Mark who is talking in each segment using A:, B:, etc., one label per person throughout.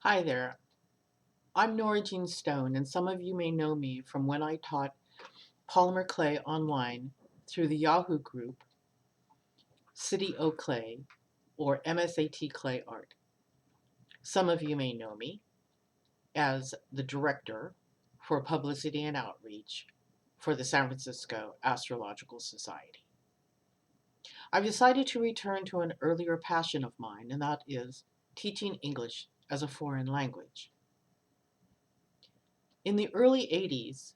A: Hi there, I'm Nora Stone, and some of you may know me from when I taught polymer clay online through the Yahoo group City O Clay or MSAT Clay Art. Some of you may know me as the director for publicity and outreach for the San Francisco Astrological Society. I've decided to return to an earlier passion of mine, and that is teaching English as a foreign language. In the early 80s,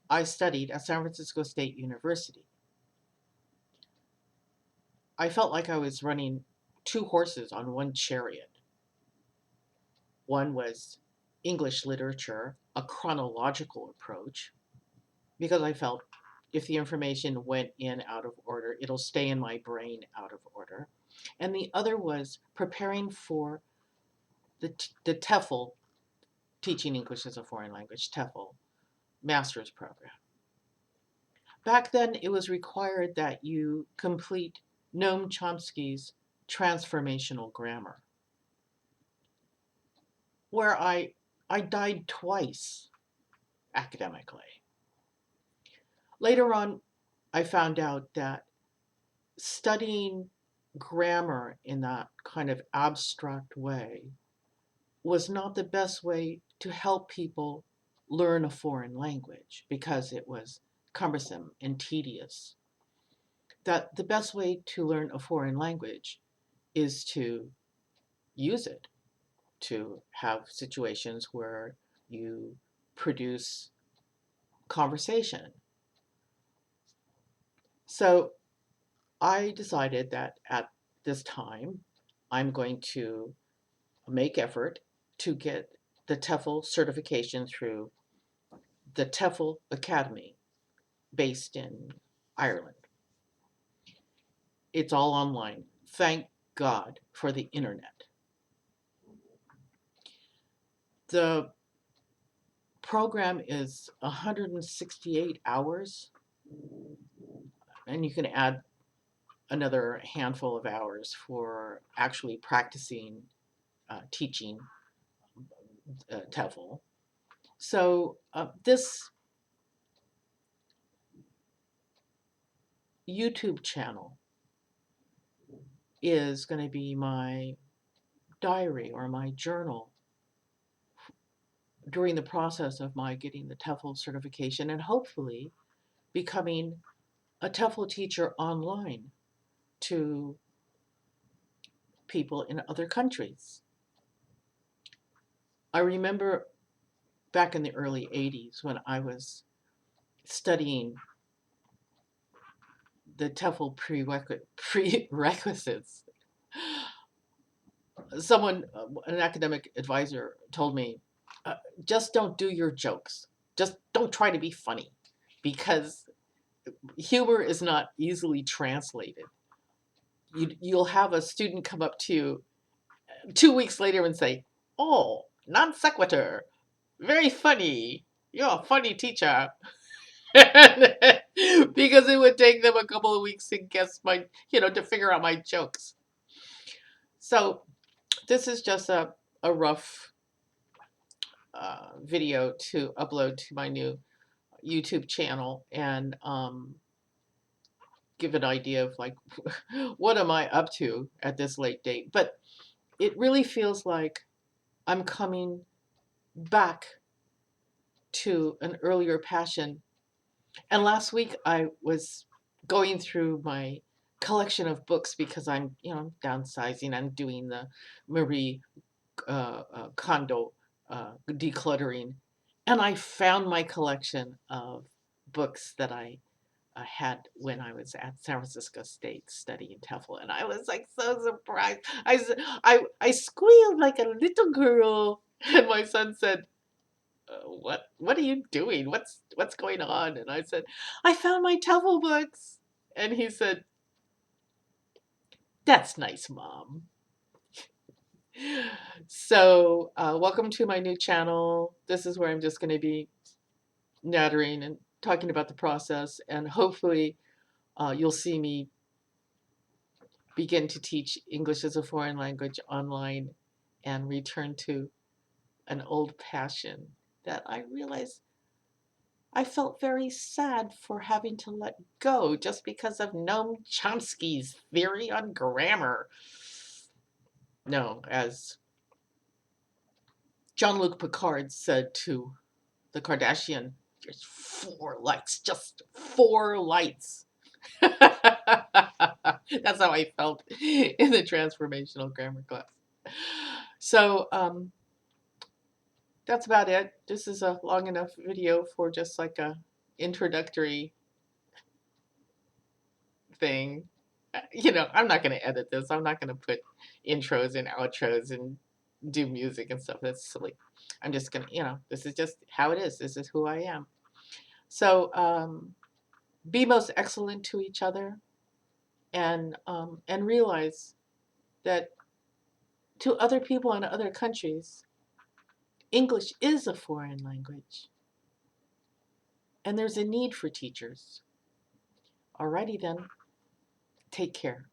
A: I studied at San Francisco State University. I felt like I was running two horses on one chariot. One was English literature, a chronological approach, because I felt if the information went in out of order, it'll stay in my brain out of order. And the other was preparing for the TEFL, Teaching English as a Foreign Language, TEFL, master's program. Back then, it was required that you complete Noam Chomsky's transformational grammar, where I died twice academically. Later on, I found out that studying grammar in that kind of abstract way was not the best way to help people learn a foreign language because it was cumbersome and tedious. That the best way to learn a foreign language is to use it, to have situations where you produce conversation. So I decided that at this time, I'm going to make effort to get the TEFL certification through the TEFL Academy based in Ireland. It's all online. Thank God for the internet. The program is 168 hours, and you can add another handful of hours for actually practicing teaching TEFL. So this YouTube channel is going to be my diary or my journal during the process of my getting the TEFL certification and hopefully becoming a TEFL teacher online to people in other countries. I remember back in the early 80s when I was studying the TEFL prerequisites. An academic advisor told me, just don't do your jokes. Just don't try to be funny because humor is not easily translated. You'll have a student come up to you 2 weeks later and say, "Oh, non sequitur, very funny. You're a funny teacher." Because it would take them a couple of weeks to guess to figure out my jokes. So this is just a rough video to upload to my new YouTube channel and give an idea of like what am I up to at this late date. But it really feels like I'm coming back to an earlier passion. And last week I was going through my collection of books because I'm downsizing. I'm doing the Marie Kondo decluttering, and I found my collection of books that I had when I was at San Francisco State studying TEFL, and I was like so surprised. I squealed like a little girl, and my son said, "What are you doing? What's going on?" And I said, "I found my TEFL books," and he said, "That's nice, Mom." So, welcome to my new channel. This is where I'm just going to be nattering and talking about the process, and hopefully, you'll see me begin to teach English as a foreign language online and return to an old passion that I realized I felt very sad for having to let go just because of Noam Chomsky's theory on grammar. No, as Jean-Luc Picard said to the Kardashian, there's four lights, just four lights. That's how I felt in the transformational grammar class. So that's about it. This is a long enough video for just like a introductory thing. I'm not going to edit this. I'm not going to put intros and outros and do music and stuff. That's silly. I'm just going to, this is just how it is. This is who I am. So be most excellent to each other, and realize that to other people in other countries, English is a foreign language, and there's a need for teachers. Alrighty then, take care.